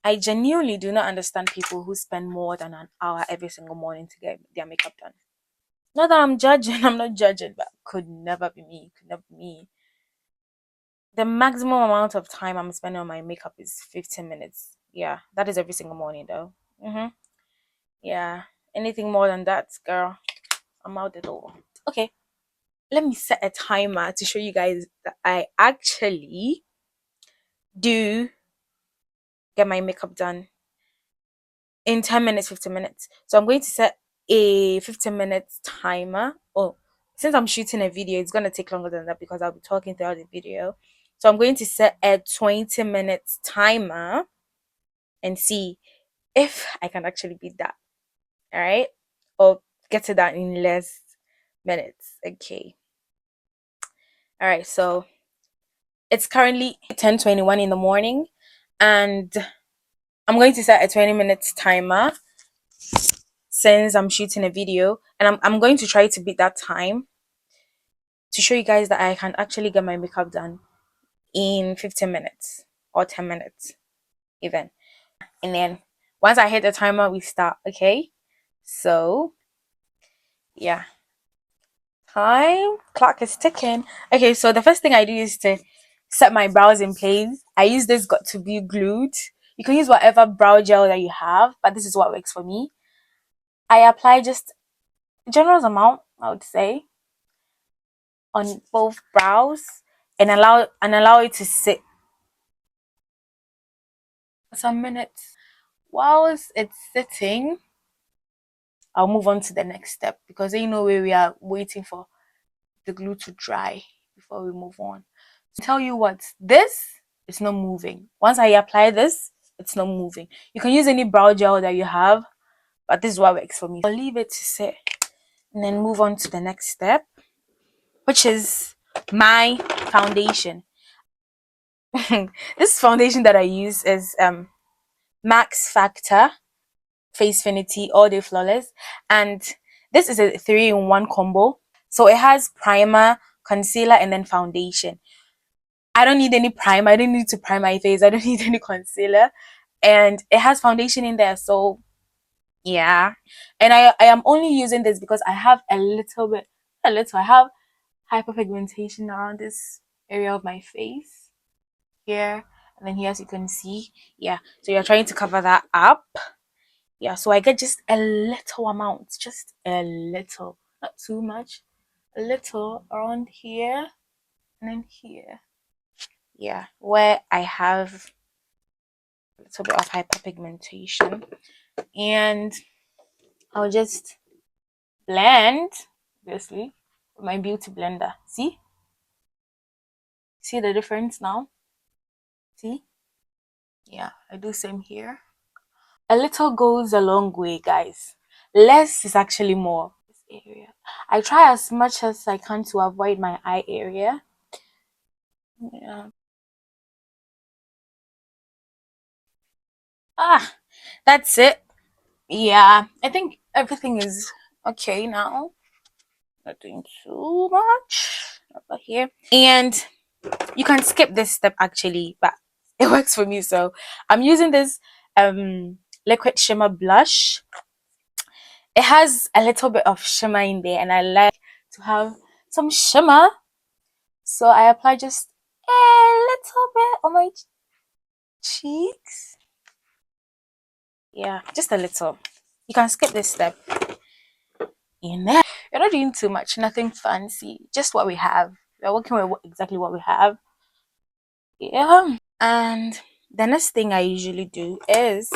I genuinely do not understand people who spend more than an hour every single morning to get their makeup done. Not that I'm judging, I'm not judging, but could never be me. Could never be me. The maximum amount of time I'm spending on my makeup is 15 minutes. Yeah, that is every single morning though. Yeah, anything more than that, girl, I'm out the door. Okay, let me set a timer to show you guys that I actually do get my makeup done in 10 minutes, 15 minutes. So I'm going to set a 15 minutes timer. Oh, since I'm shooting a video, it's going to take longer than that because I'll be talking throughout the video. So I'm going to set a 20 minutes timer and see if I can actually beat that. All right. Or get to that in less minutes. Okay. All right. So it's currently 10:21 in the morning, and I'm going to set a 20 minutes timer since I'm shooting a video, and I'm going to try to beat that time to show you guys that I can actually get my makeup done in 15 minutes or 10 minutes even. And then once I hit the timer, we start. Okay. So yeah, time clock is ticking. Okay, so the first thing I do is to set my brows in place. I use this got to be glued. You can use whatever brow gel that you have, but this is what works for me. I apply just a generous amount, I would say, on both brows and allow it to sit for some minutes. Whilst it's sitting, I'll move on to the next step because you know where we are waiting for the glue to dry before we move on. To tell you what, this is not moving. Once I apply this, it's not moving. You can use any brow gel that you have, but this is what works for me. I'll leave it to sit and then move on to the next step, which is my foundation. This foundation that I use is Max Factor Face Finity All Day Flawless, and this is a 3-in-1 combo. So it has primer, concealer, and then foundation. I don't need any primer. I don't need to prime my face. I don't need any concealer, and it has foundation in there. So yeah, and I am only using this because I have I have hyperpigmentation around this area of my face here, and then here, as you can see, yeah. So you're trying to cover that up. Yeah, so I get just a little amount, just a little, not too much, a little around here and then here. Yeah, where I have a little bit of hyperpigmentation, and I'll just blend, obviously, with my beauty blender. See the difference now? See? Yeah, I do same here. A little goes a long way, guys. Less is actually more. This area, I try as much as I can to avoid my eye area. Yeah. Ah, that's it. Yeah, I think everything is okay now. Not doing too much over here. And you can skip this step actually, but it works for me. So I'm using this liquid shimmer blush. It has a little bit of shimmer in there, and I like to have some shimmer. So I apply just a little bit on my cheeks. Yeah, just a little. You can skip this step. In there, you're not doing too much, nothing fancy, just what we have. We're working with exactly what we have. Yeah. And the next thing I usually do is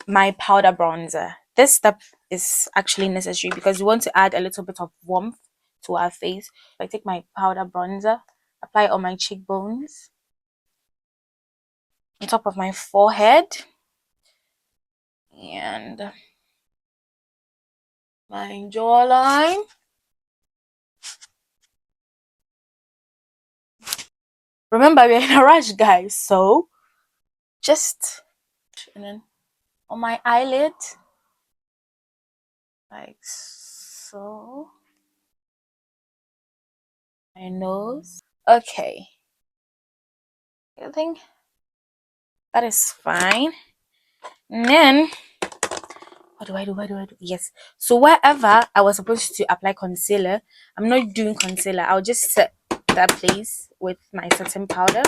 my powder bronzer. This step is actually necessary because we want to add a little bit of warmth to our face. I take my powder bronzer, apply it on my cheekbones, on top of my forehead, and my jawline. Remember, we're in a rush, guys, so just, and then on my eyelid, like so, my nose. Okay, I think That is fine. And then what do I do? What do I do? Yes. So wherever I was supposed to apply concealer, I'm not doing concealer. I'll just set that place with my setting powder.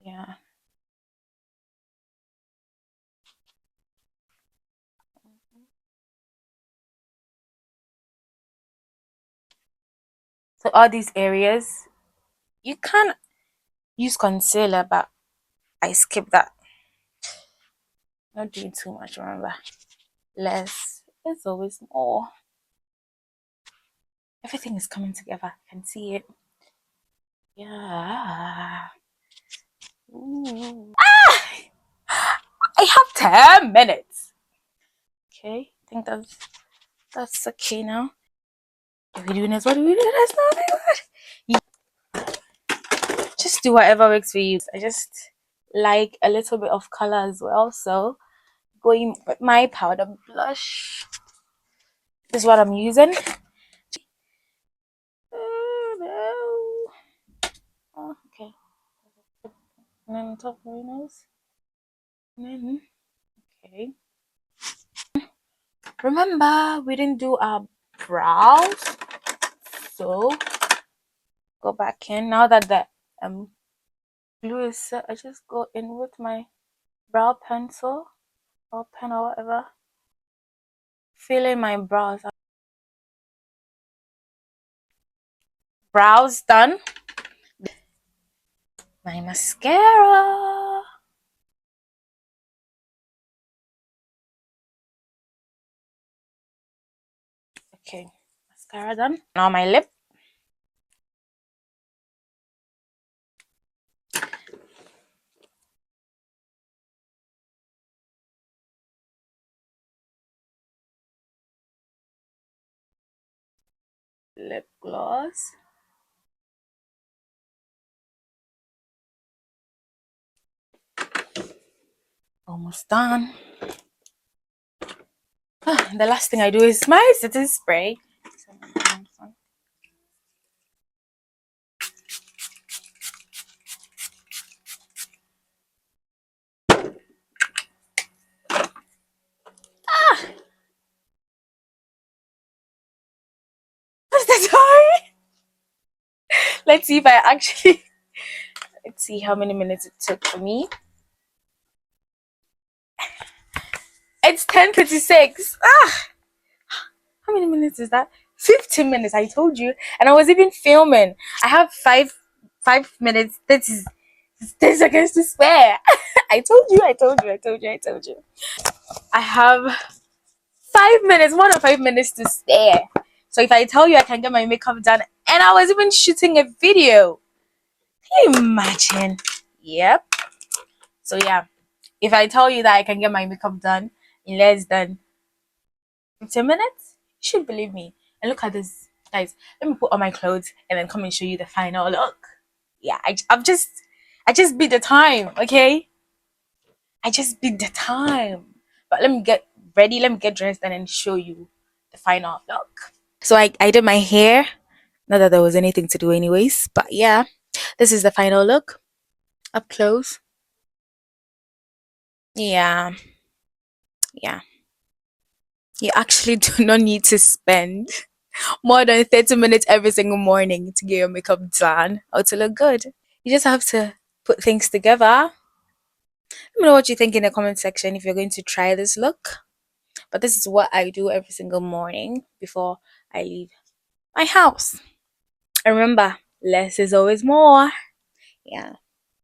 Yeah. So all these areas, you can use concealer, but I skip that. Not doing too much, remember. Less is always more. Everything is coming together. I can see it. Yeah. Ooh. I have 10 minutes. Okay, I think that's okay now. What are we doing this? What are we doing this? Oh my god. Just do whatever works for you. I just like a little bit of color as well. So going with my powder blush. This is what I'm using. Oh, no. Oh, okay. And then top very nice. And then, okay. Remember, we didn't do our brows. So go back in. Now that the glue is set, I just go in with my brow pencil or pen or whatever. Filling my brows. Brows done. My mascara. Okay, mascara done. Now my lip. Lip gloss. Almost done. The last thing I do is my setting spray. What's the time? Let's see if I actually. Let's see how many minutes it took for me. It's 10:56. How many minutes is that? 15 minutes. I told you, and I was even filming. I have five minutes. 30 seconds to spare. I told you. I told you. I told you. I told you. I have 5 minutes. More than 5 minutes to spare. So if I tell you I can get my makeup done, and I was even shooting a video. Can you imagine? Yep. So yeah, if I tell you that I can get my makeup done in less than 15 minutes, you should believe me. And look at this, guys. Let me put on my clothes and then come and show you the final look. Yeah, I just beat the time, okay? I just beat the time. But let me get ready, let me get dressed and then show you the final look. So I did my hair. Not that there was anything to do anyways, but yeah, this is the final look up close. Yeah, yeah. You actually do not need to spend more than 30 minutes every single morning to get your makeup done or to look good. You just have to put things together. Let me know what you think in the comment section if you're going to try this look. But this is what I do every single morning before I leave my house. And remember, less is always more. Yeah.